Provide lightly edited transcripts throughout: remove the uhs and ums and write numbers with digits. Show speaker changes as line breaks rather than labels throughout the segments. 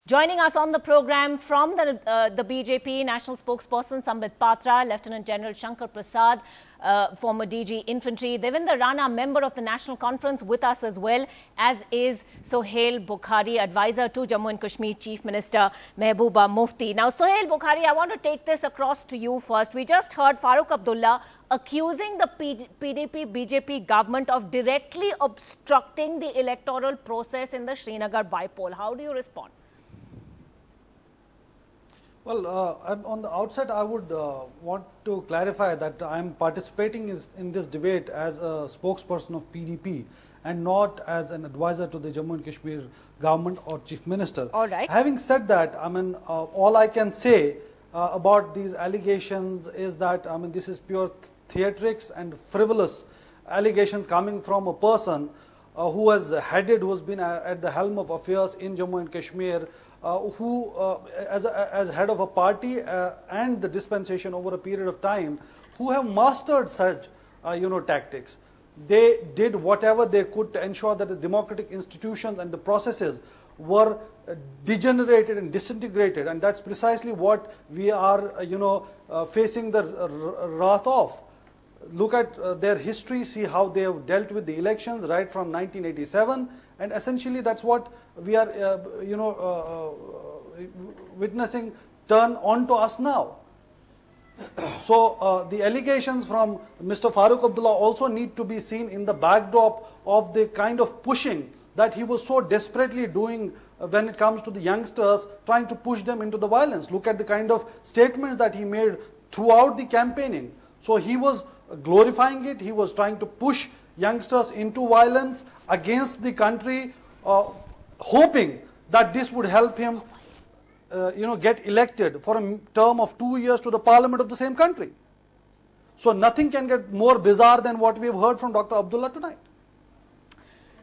Joining us on the program from the BJP National Spokesperson Sambit Patra, Lieutenant General Shankar Prasad, former DG Infantry, Devendra Rana, member of the National Conference, with us as well, as is Sohail Bukhari, advisor to Jammu and Kashmir Chief Minister Mehbooba Mufti. Now, Sohail Bukhari, I want to take this across to you first. We just heard Farooq Abdullah accusing the PDP-BJP government of directly obstructing the electoral process in the Srinagar by-poll. How do you respond?
Well, on the outset, I would want to clarify that I am participating in this debate as a spokesperson of PDP and not as an advisor to the Jammu and Kashmir government or Chief Minister.
All right.
Having said that, I mean, all I can say about these allegations is that, I mean, this is pure theatrics and frivolous allegations coming from a person who has been at the helm of affairs in Jammu and Kashmir, who as head of a party and the dispensation over a period of time, who have mastered such tactics. They did whatever they could to ensure that the democratic institutions and the processes were degenerated and disintegrated, and that's precisely what we are facing the wrath of. Look at their history, see how they have dealt with the elections right from 1987, and essentially that's what we are witnessing turn on to us now. So the allegations from Mr. Farooq Abdullah also need to be seen in the backdrop of the kind of pushing that he was so desperately doing when it comes to the youngsters, trying to push them into the violence. Look at the kind of statements that he made throughout the campaigning. So he was glorifying it, he was trying to push youngsters into violence against the country, hoping that this would help him get elected for a term of 2 years to the parliament of the same country. So nothing can get more bizarre than what we have heard from Dr. Abdullah tonight.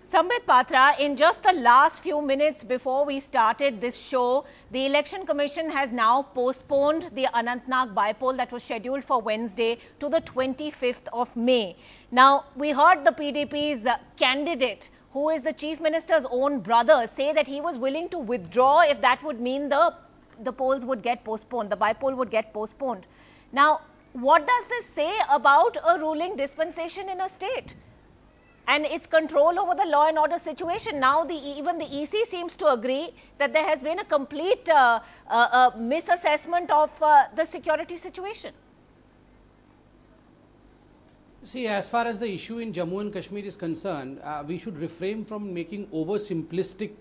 Sambit Patra, in just the last few minutes before we started this show, the Election Commission has now postponed the Anantnag by-poll that was scheduled for Wednesday to the 25th of May. Now, we heard the PDP's candidate, who is the Chief Minister's own brother, say that he was willing to withdraw if that would mean the polls would get postponed, the by-poll would get postponed. Now, what does this say about a ruling dispensation in a state and its control over the law and order situation? Now, even the EC seems to agree that there has been a complete misassessment of the security situation.
See, as far as the issue in Jammu and Kashmir is concerned, we should refrain from making oversimplistic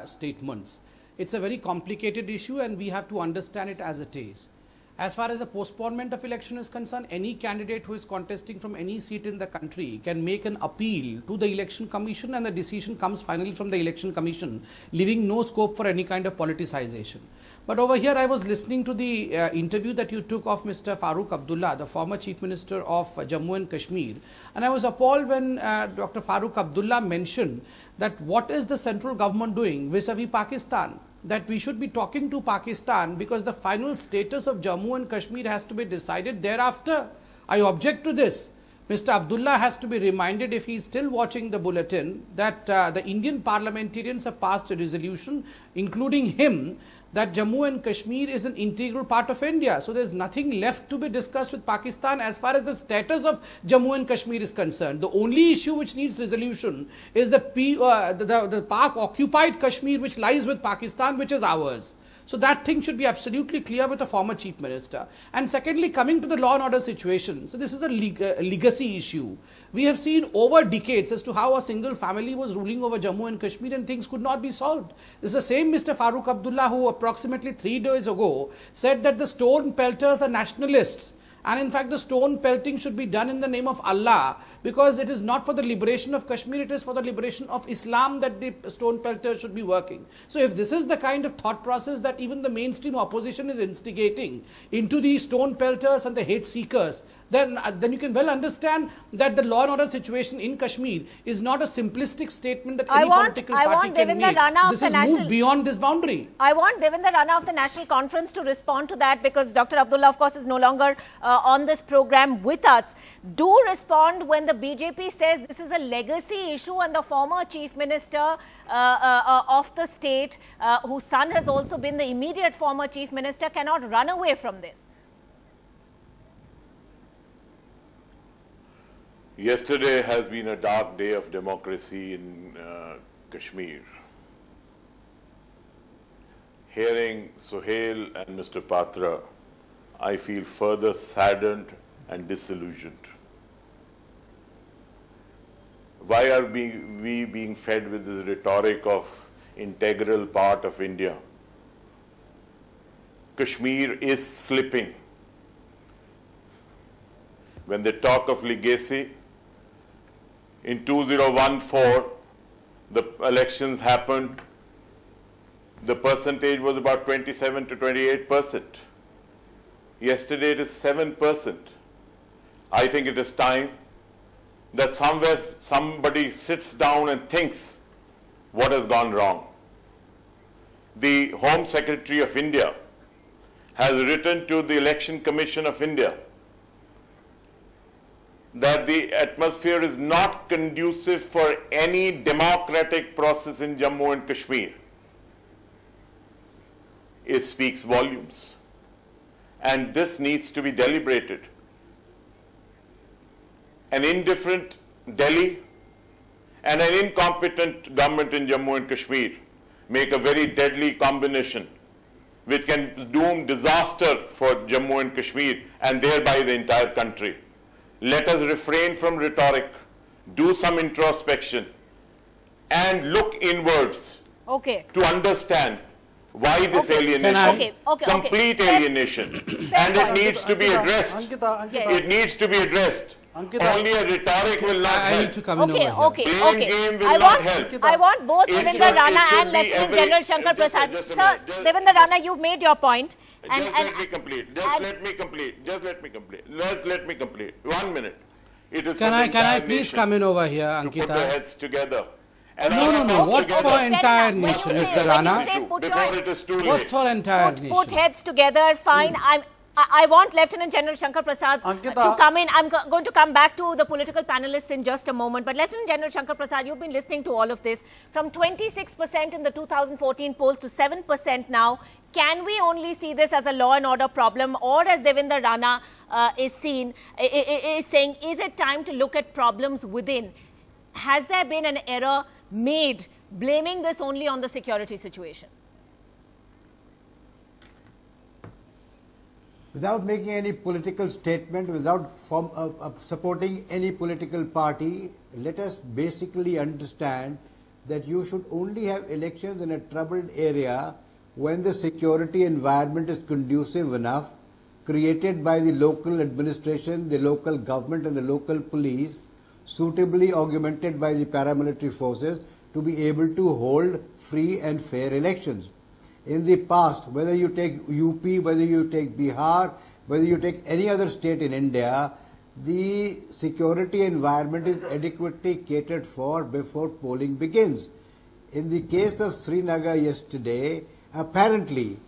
statements. It's a very complicated issue and we have to understand it as it is. As far as the postponement of election is concerned, any candidate who is contesting from any seat in the country can make an appeal to the Election Commission, and the decision comes finally from the Election Commission, leaving no scope for any kind of politicization. But over here, I was listening to the interview that you took of Mr. Farooq Abdullah, the former Chief Minister of Jammu and Kashmir, and I was appalled when Dr. Farooq Abdullah mentioned that what is the central government doing vis-a-vis Pakistan? That we should be talking to Pakistan because the final status of Jammu and Kashmir has to be decided thereafter. I object to this. Mr. Abdullah has to be reminded, if he is still watching the bulletin, that the Indian parliamentarians have passed a resolution, including him, that Jammu and Kashmir is an integral part of India. So there is nothing left to be discussed with Pakistan as far as the status of Jammu and Kashmir is concerned. The only issue which needs resolution is the Pak-occupied Kashmir, which lies with Pakistan, which is ours. So that thing should be absolutely clear with the former Chief Minister. And secondly, coming to the law and order situation, so this is a legacy issue. We have seen over decades as to how a single family was ruling over Jammu and Kashmir and things could not be solved. This is the same Mr. Farooq Abdullah who approximately 3 days ago said that the stone pelters are nationalists. And in fact, the stone pelting should be done in the name of Allah, because it is not for the liberation of Kashmir, it is for the liberation of Islam that the stone pelters should be working. So if this is the kind of thought process that even the mainstream opposition is instigating into the stone pelters and the hate seekers, then you can well understand that the law and order situation in Kashmir is not a simplistic statement that any political party can make. This has moved beyond this boundary.
I want Devendra Rana of the National Conference to respond to that, because Dr. Abdullah, of course, is no longer on this program with us. Do respond when the BJP says this is a legacy issue and the former Chief Minister of the state, whose son has also been the immediate former Chief Minister, cannot run away from this.
Yesterday has been a dark day of democracy in Kashmir. Hearing Sohail and Mr. Patra, I feel further saddened and disillusioned. Why are we being fed with this rhetoric of integral part of India? Kashmir is slipping. When they talk of legacy, in 2014, the elections happened, the percentage was about 27 to 28%. Yesterday it is 7%. I think it is time that somewhere somebody sits down and thinks what has gone wrong. The Home Secretary of India has written to the Election Commission of India that the atmosphere is not conducive for any democratic process in Jammu and Kashmir. It speaks volumes. And this needs to be deliberated. An indifferent Delhi and an incompetent government in Jammu and Kashmir make a very deadly combination which can doom disaster for Jammu and Kashmir and thereby the entire country. Let us refrain from rhetoric, do some introspection, and look inwards to understand why this alienation, complete alienation, and it needs to be addressed. It needs to be addressed. Only a rhetoric will not help.
I need to come in over here.
Game will not help.
I want both Devendra Rana and Lieutenant General Shankar Prasad. Sir, Devendra Rana, you've made your point.
Just let me complete. Just let me complete. 1 minute. It is
can I please come in over here, Ankita?
To put their heads together. And
no. What for entire nation, Mr. Rana?
Before it is too late.
What's for entire nation?
Put heads together, fine. I want Lieutenant General Shankar Prasad to come in. I'm going to come back to the political panelists in just a moment. But Lieutenant General Shankar Prasad, you've been listening to all of this. From 26% in the 2014 polls to 7% now, can we only see this as a law and order problem, or as Devendra Rana is saying, is it time to look at problems within? Has there been an error made blaming this only on the security situation?
Without making any political statement, without supporting any political party, let us basically understand that you should only have elections in a troubled area when the security environment is conducive enough, created by the local administration, the local government and the local police, suitably augmented by the paramilitary forces, to be able to hold free and fair elections. In the past, whether you take UP, whether you take Bihar, whether you take any other state in India, the security environment is adequately catered for before polling begins. In the case of Srinagar yesterday, apparently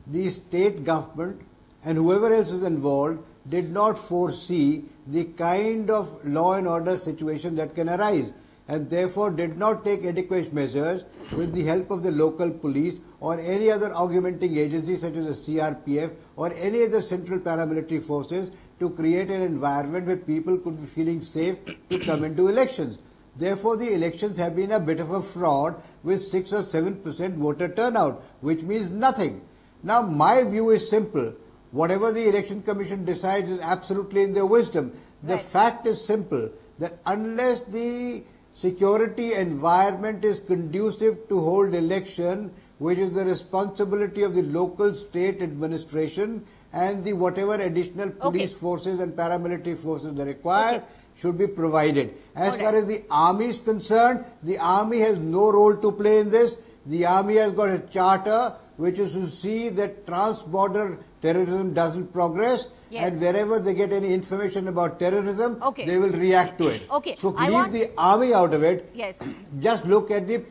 the state government and whoever else is involved did not foresee the kind of law and order situation that can arise, and therefore did not take adequate measures with the help of the local police or any other augmenting agency such as the CRPF or any other central paramilitary forces to create an environment where people could be feeling safe to come into elections. Therefore, the elections have been a bit of a fraud with 6 or 7% voter turnout, which means nothing. Now, my view is simple. Whatever the Election Commission decides is absolutely in their wisdom. The fact is simple, that unless the security environment is conducive to hold election, which is the responsibility of the local state administration, and the whatever additional police forces and paramilitary forces are required should be provided. As far as the army is concerned, the army has no role to play in this. The army has got a charter which is to see that trans-border terrorism doesn't progress,
Yes.
and wherever they get any information about terrorism,
Okay.
they will react to it.
Okay.
So
I
leave
want-
the army out of it.
Yes.
Just look at the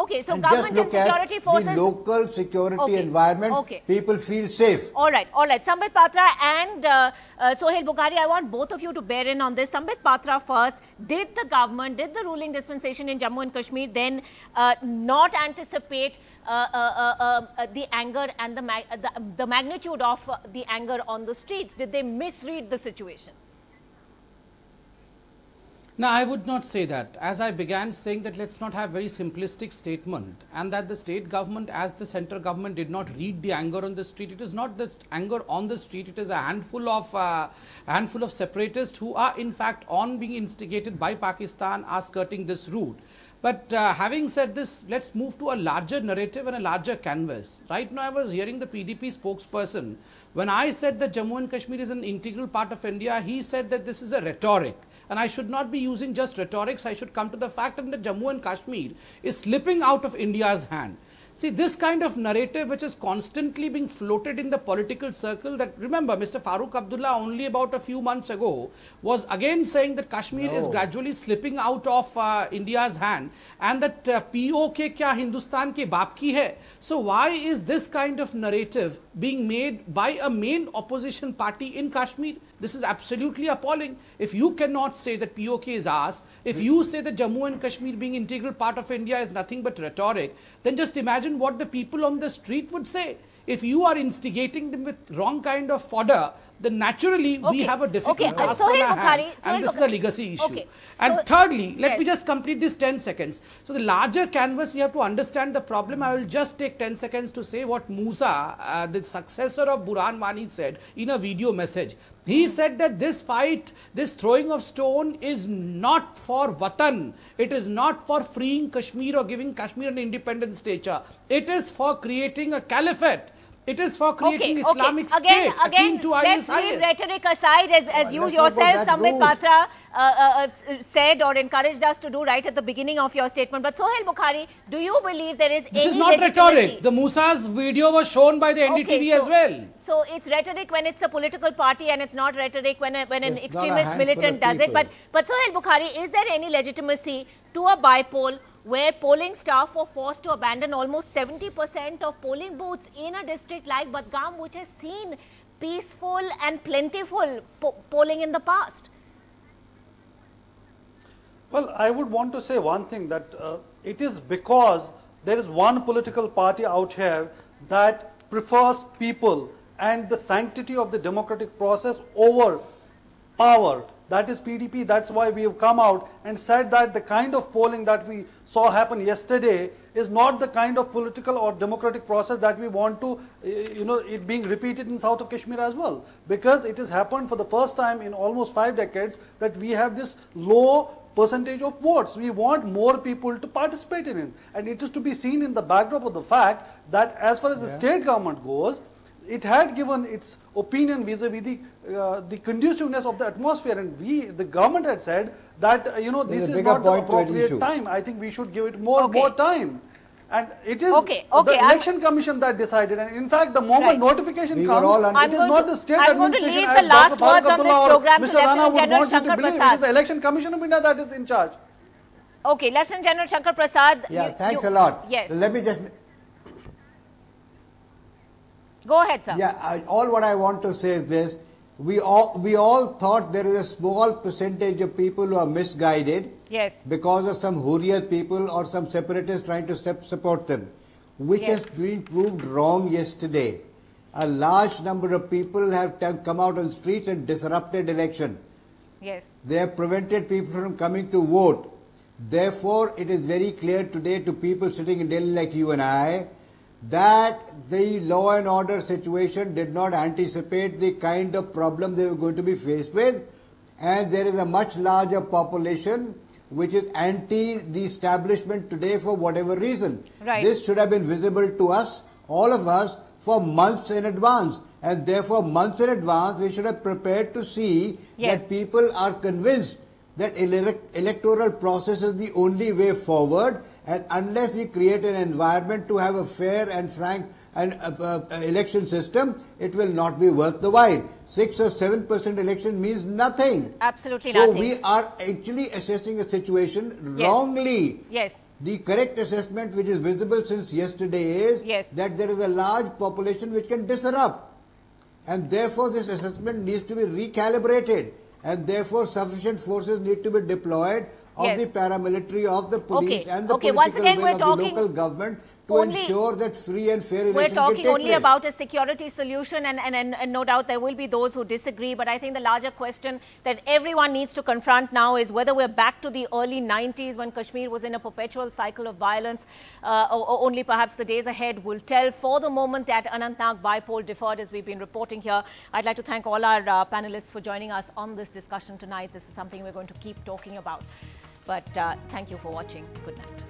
Okay, so
and
government
just
and
look
security
at
forces.
the local security
Okay.
environment.
Okay.
People feel safe.
All right. Sambit Patra and Sohail Bukhari, I want both of you to bear in on this. Sambit Patra first. Did the government, did the ruling dispensation in Jammu and Kashmir then not anticipate the anger and the magnitude of the anger on the streets? Did they misread the situation?
No, I would not say that. As I began saying that let's not have very simplistic statement, and that the state government as the central government did not read the anger on the street. It is not the anger on the street. It is a handful of separatists who are in fact on being instigated by Pakistan are skirting this route. But having said this, let's move to a larger narrative and a larger canvas. Right now I was hearing the PDP spokesperson. When I said that Jammu and Kashmir is an integral part of India, he said that this is a rhetoric. And I should not be using just rhetorics. I should come to the fact that Jammu and Kashmir is slipping out of India's hand. See, this kind of narrative which is constantly being floated in the political circle, that remember Mr. Farooq Abdullah only about a few months ago was again saying that Kashmir is gradually slipping out of India's hand, and that POK kya Hindustan ke baap ki hai. So why is this kind of narrative being made by a main opposition party in Kashmir? This is absolutely appalling. If you cannot say that POK is ours, if you say that Jammu and Kashmir being integral part of India is nothing but rhetoric, then just imagine what the people on the street would say. If you are instigating them with wrong kind of fodder, then naturally we have a difficult task on our hand, and this is a legacy issue. And thirdly, let me just complete this 10 seconds. So the larger canvas, we have to understand the problem. I will just take 10 seconds to say what Musa, the successor of Burhan Wani, said in a video message. He said that this fight, this throwing of stone is not for Watan. It is not for freeing Kashmir or giving Kashmir an independent stature. It is for creating a caliphate. It is for creating Islamic state akin to
let's leave rhetoric aside, as you yourself, Sambit Patra, said or encouraged us to do right at the beginning of your statement. But Sohail Bukhari, do you believe there is
This is not rhetoric. The Musa's video was shown by the NDTV as well.
So it's rhetoric when it's a political party, and it's not rhetoric when an extremist militant does it. But Sohail Bukhari, is there any legitimacy to a bypoll where polling staff were forced to abandon almost 70% of polling booths in a district like Budgam, which has seen peaceful and plentiful polling in the past?
Well, I would want to say one thing, that it is because there is one political party out here that prefers people and the sanctity of the democratic process over power. That is PDP. That's why we have come out and said that the kind of polling that we saw happen yesterday is not the kind of political or democratic process that we want to, it being repeated in south of Kashmir as well. Because it has happened for the first time in almost 5 decades that we have this low percentage of votes. We want more people to participate in it. And it is to be seen in the backdrop of the fact that as far as the state government goes, it had given its opinion vis-a-vis the conduciveness of the atmosphere, and the government had said that this is not the appropriate time. I think we should give it more time, and it is the election commission that decided. And in fact, the moment notification comes, it is not the state administration.
I'm going to leave the last words on this program to
Lieutenant
General Shankar Prasad.
It is the election commission of India that is in charge.
Okay, Lieutenant General Shankar Prasad.
Yeah, thanks a lot.
Yes.
Let me just.
Go ahead, sir.
Yeah, all what I want to say is this. We all thought there is a small percentage of people who are misguided because of some Hurriyat people or some separatists trying to support them, which has been proved wrong yesterday. A large number of people have come out on streets and disrupted election.
Yes.
They have prevented people from coming to vote. Therefore, it is very clear today to people sitting in Delhi like you and I that the law and order situation did not anticipate the kind of problem they were going to be faced with, and there is a much larger population which is anti the establishment today for whatever reason.
Right.
This should have been visible to us, all of us, for months in advance, and therefore months in advance we should have prepared to see that people are convinced that electoral process is the only way forward, And unless we create an environment to have a fair and frank and election system, it will not be worth the while. 6 or 7% election means nothing.
Absolutely
so
nothing.
So we are actually assessing a situation wrongly.
Yes.
The correct assessment which is visible since yesterday is that there is a large population which can disrupt. And therefore this assessment needs to be recalibrated. And therefore sufficient forces need to be deployed of the paramilitary, of the police and the political will of the local government to ensure that free and fair elections
We're talking only
place.
about a security solution and no doubt there will be those who disagree, but I think the larger question that everyone needs to confront now is whether we're back to the early 90s when Kashmir was in a perpetual cycle of violence, or only perhaps the days ahead will tell. For the moment, that Anantnag by-poll deferred, as we've been reporting here. I'd like to thank all our panelists for joining us on this discussion tonight. This is something we're going to keep talking about. But thank you for watching. Good night.